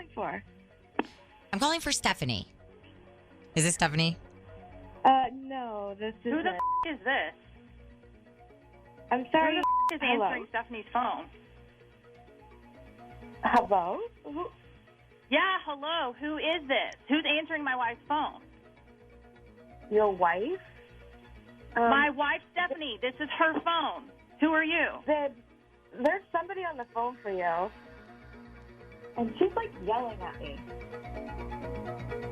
calling for? I'm calling for Stephanie. Is this Stephanie? No, this is. Who the is this? I'm sorry. Who the is answering Stephanie's phone? Hello? Who? Yeah, hello. Who is this? Who's answering my wife's phone? Your wife? My wife, Stephanie. This is her phone. Who are you? There's somebody on the phone for you. And she's like yelling at me.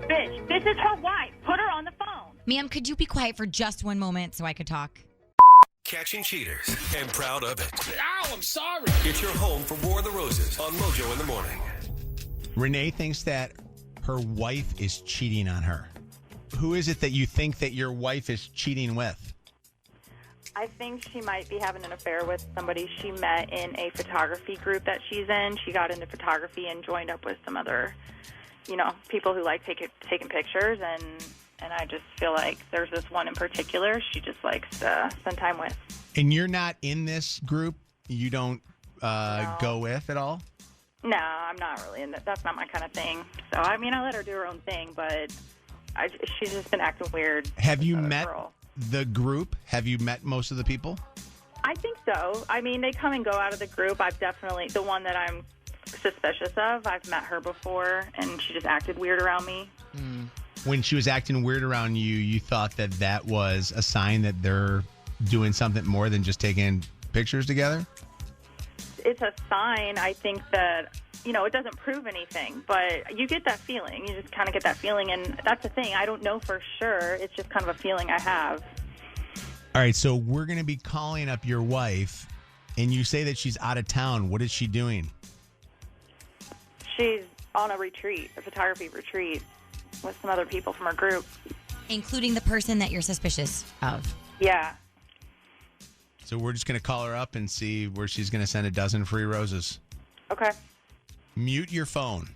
Bitch, this is her wife. Put her on the phone. Ma'am, could you be quiet for just one moment so I could talk? Catching cheaters and proud of it. Ow, I'm sorry. It's your home for War of the Roses on Mojo in the morning. Renee thinks that her wife is cheating on her. Who is it that you think that your wife is cheating with? I think she might be having an affair with somebody she met in a photography group that she's in. She got into photography and joined up with some other, people who like taking pictures. And I just feel like there's this one in particular she just likes to spend time with. And you're not in this group? You don't No. go with at all? No, I'm not really in that. That's not my kind of thing. So, I let her do her own thing, but she's just been acting weird. Have you with met girl. the group? Have you met most of the people? I think so. They come and go out of the group. I've definitely, the one that I'm suspicious of, I've met her before, and she just acted weird around me. When she was acting weird around you, you thought that was a sign that they're doing something more than just taking pictures together? It's a sign. I think that, it doesn't prove anything, but you get that feeling. You just kind of get that feeling, and that's the thing. I don't know for sure. It's just kind of a feeling I have. All right, so we're going to be calling up your wife, and you say that she's out of town. What is she doing? She's on a retreat, a photography retreat, with some other people from her group. Including the person that you're suspicious of. Yeah. So we're just going to call her up and see where she's going to send a dozen free roses. Okay. Mute your phone.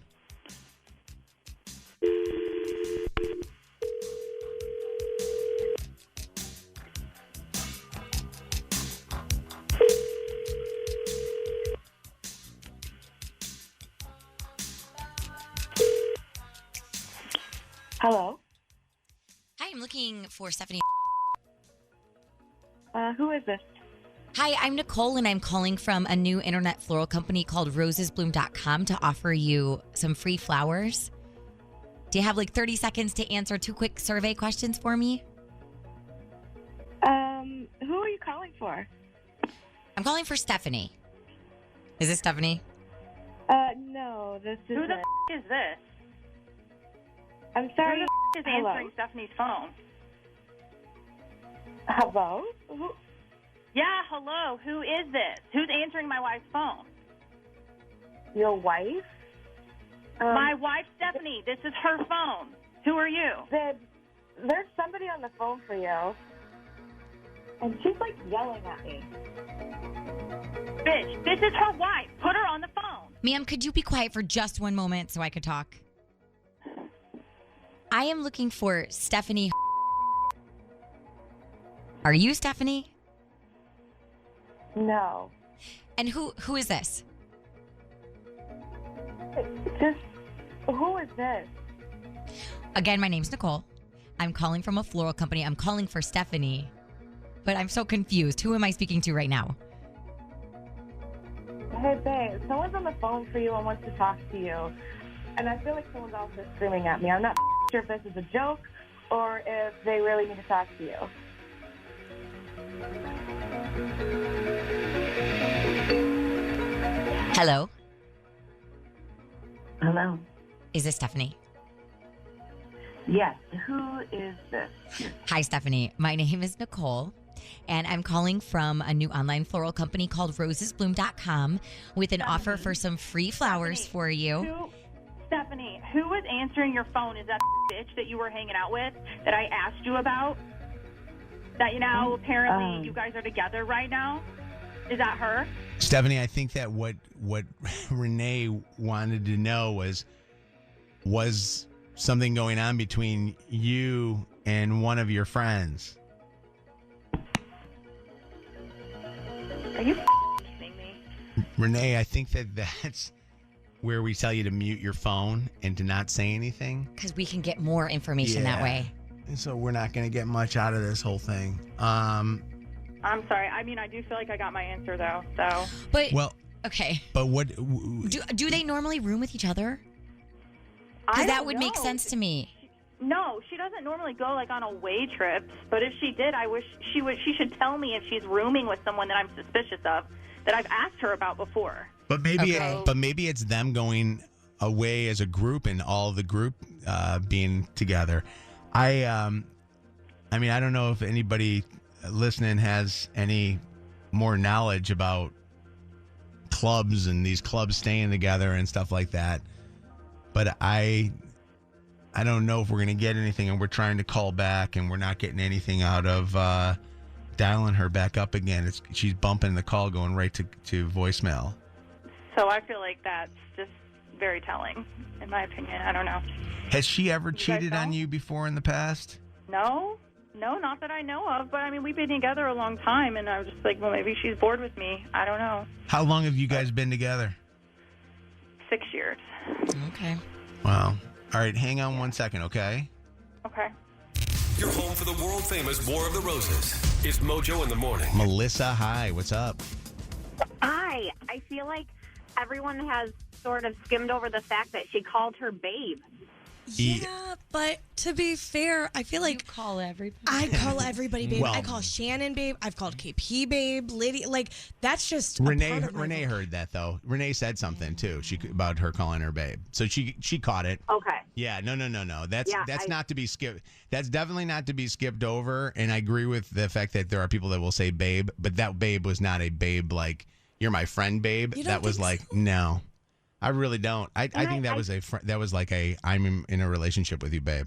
Hello? Hi, I'm looking for Stephanie. Who is this? Hi, I'm Nicole, and I'm calling from a new internet floral company called rosesbloom.com to offer you some free flowers. Do you have 30 seconds to answer 2 quick survey questions for me? Who are you calling for? I'm calling for Stephanie. Is this Stephanie? No, this is. Who the is this? I'm sorry. Who the is answering Stephanie's phone? Hello? Who? Yeah, hello. Who is this? Who's answering my wife's phone? Your wife? My wife, Stephanie. This is her phone. Who are you? There's somebody on the phone for you. And she's like yelling at me. Bitch, this is her wife. Put her on the phone. Ma'am, could you be quiet for just one moment so I could talk? I am looking for Stephanie. Are you Stephanie? No. And who is this? Who is this? Again, my name's Nicole. I'm calling from a floral company. I'm calling for Stephanie. But I'm so confused. Who am I speaking to right now? Hey, babe, someone's on the phone for you and wants to talk to you. And I feel like someone's also screaming at me. I'm not sure if this is a joke or if they really need to talk to you. Hello? Hello? Is this Stephanie? Yes. Who is this? Hi, Stephanie. My name is Nicole, and I'm calling from a new online floral company called rosesbloom.com with an offer for some free flowers for you. Stephanie, who was answering your phone? Is that bitch that you were hanging out with that I asked you about? That apparently you guys are together right now? Is that her? Stephanie, I think that what Renee wanted to know was something going on between you and one of your friends. Are you kidding me? Renee, I think that's where we tell you to mute your phone and to not say anything. Because we can get more information that way. And so we're not going to get much out of this whole thing. I'm sorry. I mean, I do feel like I got my answer, though. So, But, Well, okay. but what? Do they normally room with each other? Because that would make sense to me. No, she doesn't normally go like on away trips. But if she did, I wish she would. She should tell me if she's rooming with someone that I'm suspicious of, that I've asked her about before. But maybe, Okay. but maybe it's them going away as a group and all of the group being together. I mean, I don't know if anybody listening has any more knowledge about clubs and these clubs staying together and stuff like that. But I don't know if we're going to get anything, and we're trying to call back, and we're not getting anything out of dialing her back up again. She's bumping the call, going right to voicemail. So I feel like that's just very telling, in my opinion. I don't know. Has she ever guys cheated on know? you before in the past? No, not that I know of. But I mean, we've been together a long time, and I was just like, well, maybe she's bored with me. I don't know. How long have you guys been together? 6 years. Okay. Wow. All right, hang on 1 second, okay? Okay. Your home for the world famous War of the Roses. It's Mojo in the morning. Melissa, hi. What's up? Hi. I feel like everyone has sort of skimmed over the fact that she called her babe. Yeah, but to be fair, I feel like Call everybody. I call everybody babe. Well- I call Shannon babe. I've called KP babe, Lydia. Like, that's just a part of my Renee heard that though. Renee said something too. About her calling her babe. So she caught it. Okay. Yeah, no. That's Yeah, not to be skipped. That's definitely not to be skipped over. And I agree with the fact that there are people that will say babe, but that babe was not a babe like you're my friend, babe. You don't That was think like so? no, I really don't. I think that was that was like I'm in a relationship with you, babe.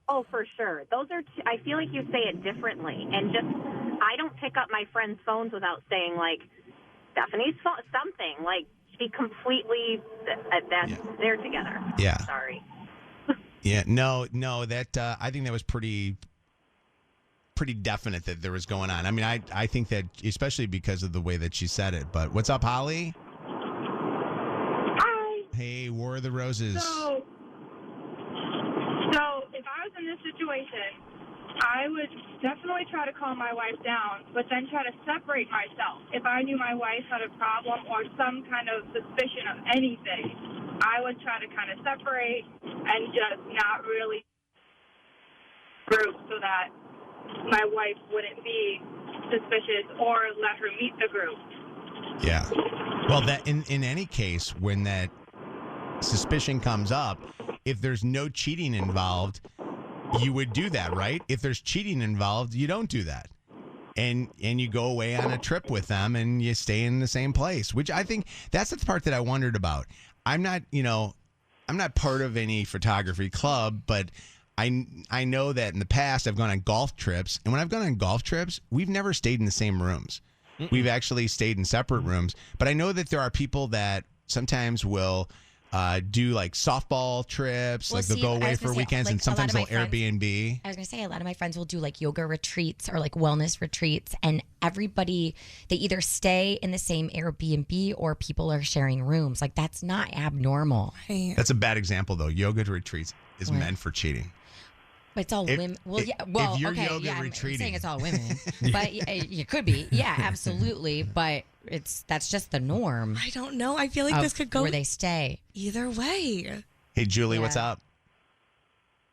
Oh, for sure. Those are. I feel like you say it differently, and just I don't pick up my friends' phones without saying like Stephanie's phone, something like she completely. They're together. Yeah. Sorry. Yeah, no, that I think that was pretty definite that there was going on. I mean, I think that especially because of the way that she said it. But what's up, Holly? Hi. Hey, War of the Roses. So if I was in this situation, I would definitely try to calm my wife down, but then try to separate myself. If I knew my wife had a problem or some kind of suspicion of anything, I would try to kind of separate and just not really group so that my wife wouldn't be suspicious or let her meet the group. Yeah. Well, that in any case, when that suspicion comes up, if there's no cheating involved, you would do that, right? If there's cheating involved, you don't do that. And you go away on a trip with them and you stay in the same place, which I think that's the part that I wondered about. I'm not part of any photography club, but I know that in the past I've gone on golf trips, and when I've gone on golf trips, we've never stayed in the same rooms. We've actually stayed in separate rooms. But I know that there are people that sometimes will do like softball trips, Well, like they'll see, go I away was for gonna say, weekends, like, and a lot sometimes of they'll my friends- Airbnb. I was going to say, a lot of my friends will do like yoga retreats or like wellness retreats, and everybody, they either stay in the same Airbnb or people are sharing rooms. Like, that's not abnormal. Right. That's a bad example, though. Yoga retreats is What? meant for cheating. But it's all women. Well, if- yeah. Well, if you're okay. yoga Yeah, I'm retreating- saying it's all women, but it could be. Yeah, absolutely. But that's just the norm. I don't know. I feel like this could go where they stay. either way. Hey, Julie, what's Yeah. up?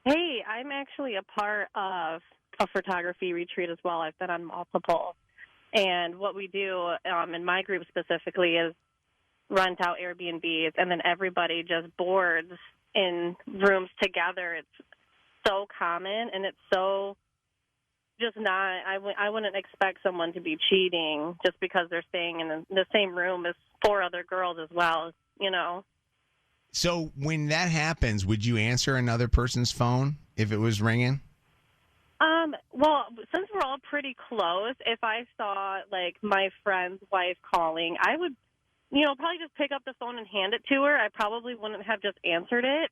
Hey, I'm actually a part of a photography retreat as well. I've been on multiple. And what we do in my group specifically is rent out Airbnbs, and then everybody just boards in rooms together. It's so common, and it's so just not, I wouldn't expect someone to be cheating just because they're staying in the same room as 4 other girls as well, you know. So when that happens, would you answer another person's phone if it was ringing? Well, since we're all pretty close, if I saw, like, my friend's wife calling, I would, probably just pick up the phone and hand it to her. I probably wouldn't have just answered it.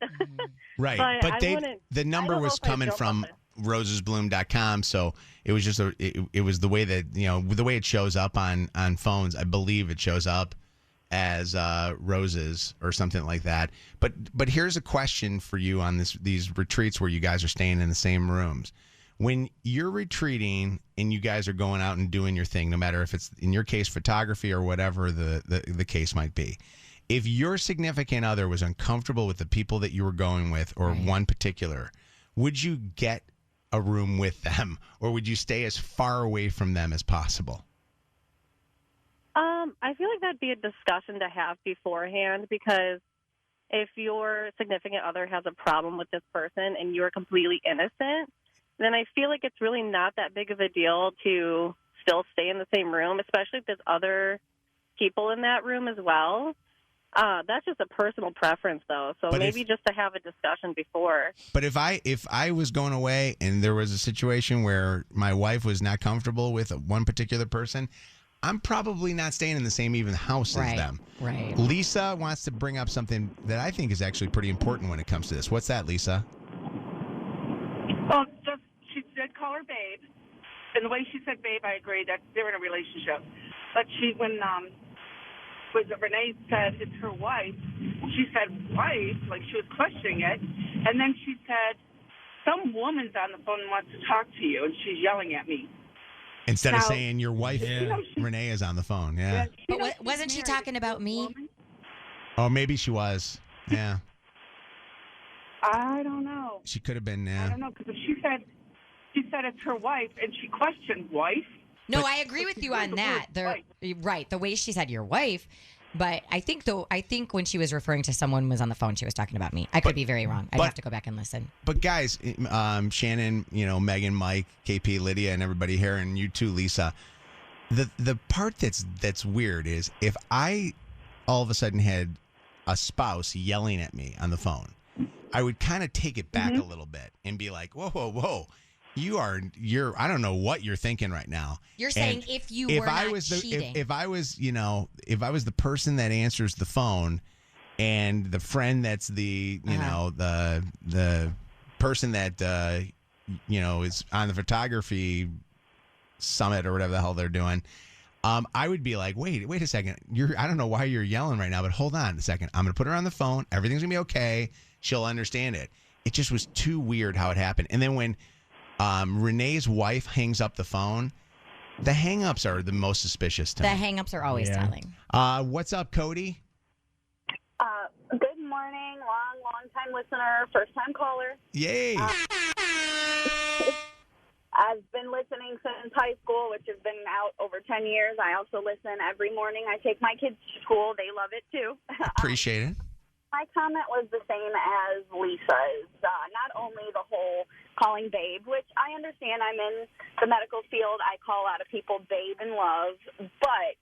Right. But I But wouldn't- the number I don't know was if I'd coming jump from up rosesbloom.com, so it was just it was the way that, the way it shows up on phones. I believe it shows up as roses or something like that. But here's a question for you on these retreats where you guys are staying in the same rooms. When you're retreating and you guys are going out and doing your thing, no matter if it's, in your case, photography or whatever the case might be, if your significant other was uncomfortable with the people that you were going with or one particular, would you get a room with them or would you stay as far away from them as possible? I feel like that'd be a discussion to have beforehand, because if your significant other has a problem with this person and you're completely innocent, then I feel like it's really not that big of a deal to still stay in the same room, especially if there's other people in that room as well. That's just a personal preference, though. So but maybe just to have a discussion before. But if I was going away and there was a situation where my wife was not comfortable with one particular person, I'm probably not staying in the same even house as them. Right. Lisa wants to bring up something that I think is actually pretty important when it comes to this. What's that, Lisa? Well, just she did call her babe, and the way she said babe, I agree that they're in a relationship. But when Renee said it's her wife, she said wife, like she was questioning it, and then she said some woman's on the phone and wants to talk to you, and she's yelling at me. Instead of saying your wife, Renee is on the phone. Yeah. But wasn't she talking about me? Oh, maybe she was. Yeah. I don't know. She could have been. Yeah. I don't know, because she said it's her wife, and she questioned wife. No, I agree with you on that. Right, the way she said your wife. But I think when she was referring to someone was on the phone, she was talking about me. I could be very wrong. I'd have to go back and listen. But guys, Shannon, Megan, Mike, KP, Lydia, and everybody here, and you too, Lisa. The part that's weird is if I all of a sudden had a spouse yelling at me on the phone, I would kind of take it back a little bit and be like, whoa, whoa, whoa. You're I don't know what you're thinking right now. You're saying if I was cheating. If I was the person that answers the phone and the friend that's the the person that is on the photography summit or whatever the hell they're doing, I would be like, wait a second. I don't know why you're yelling right now, but hold on a second. I'm going to put her on the phone. Everything's going to be okay. She'll understand it. It just was too weird how it happened. And then when Renee's wife hangs up the phone, the hang-ups are the most suspicious to me. The hang-ups are always telling. What's up, Cody? Good morning. Long time listener, first time caller. Yay. I've been listening since high school, which has been out over 10 years. I also listen every morning. I take my kids to school. They love it, too. Appreciate it. My comment was the same as Lisa's. Not only the whole calling babe, which I understand. I'm in the medical field. I call a lot of people babe in love. But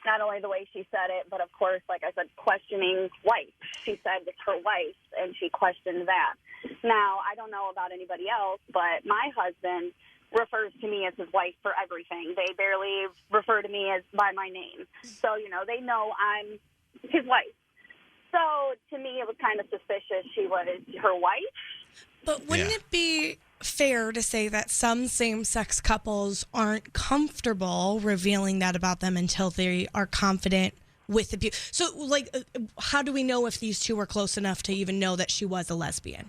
not only the way she said it, but, of course, like I said, questioning wife. She said it's her wife, and she questioned that. Now, I don't know about anybody else, but my husband refers to me as his wife for everything. They barely refer to me as by my name. So, they know I'm his wife. So, to me, it was kind of suspicious she was her wife. But wouldn't it be fair to say that some same-sex couples aren't comfortable revealing that about them until they are confident with the people? So, how do we know if these two were close enough to even know that she was a lesbian?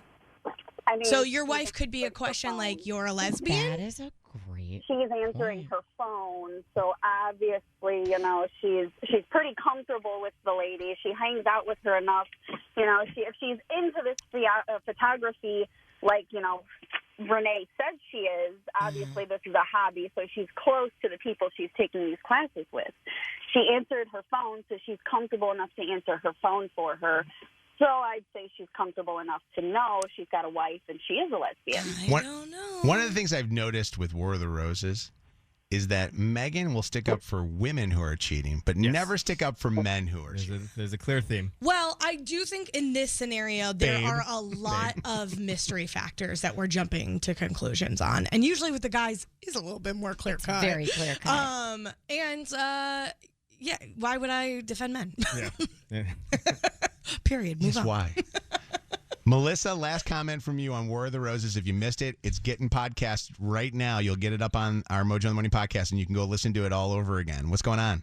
I mean, so your wife could be a question like, you're a lesbian? That is a great She's answering her phone, so obviously, she's pretty comfortable with the lady. She hangs out with her enough. If she's into this photography, like, Renee said she is, obviously this is a hobby, so she's close to the people she's taking these classes with. She answered her phone, so she's comfortable enough to answer her phone for her. So I'd say she's comfortable enough to know she's got a wife and she is a lesbian. I don't know. One of the things I've noticed with War of the Roses is that Megan will stick up for women who are cheating, but never stick up for men who are cheating. There's a clear theme. Well, I do think in this scenario, there are a lot of mystery factors that we're jumping to conclusions on. And usually with the guys, is a little bit more clear-cut. Very clear-cut. Yeah, why would I defend men? Yeah. Period. Move on. Why? Melissa, last comment from you on War of the Roses. If you missed it, it's getting podcast right now. You'll get it up on our Mojo in the Morning podcast, and you can go listen to it all over again. What's going on?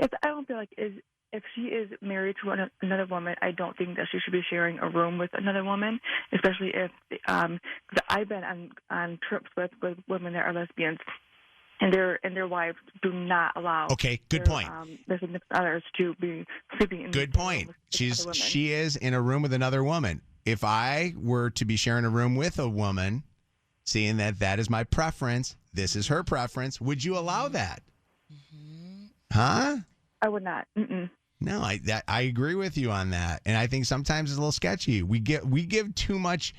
I don't feel like if she is married to another woman, I don't think that she should be sharing a room with another woman, especially if I've been on trips with women that are lesbians, and their wives do not allow. Okay, good point. Their significant others to be sleeping in. Good point. She is in a room with another woman. If I were to be sharing a room with a woman, seeing that is my preference, this is her preference, would you allow that? Huh? I would not. Mm-mm. No, I agree with you on that, and I think sometimes it's a little sketchy. We give too much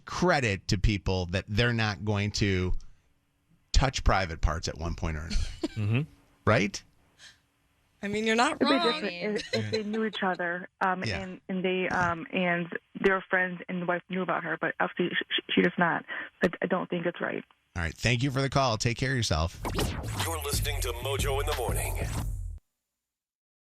credit to people that they're not going to touch private parts at one point or another. Right? I mean, you're not It'd be wrong. different if they knew each other, and they and their friends and the wife knew about her, but obviously she does not. I don't think it's right. All right. Thank you for the call. Take care of yourself. You're listening to Mojo in the Morning.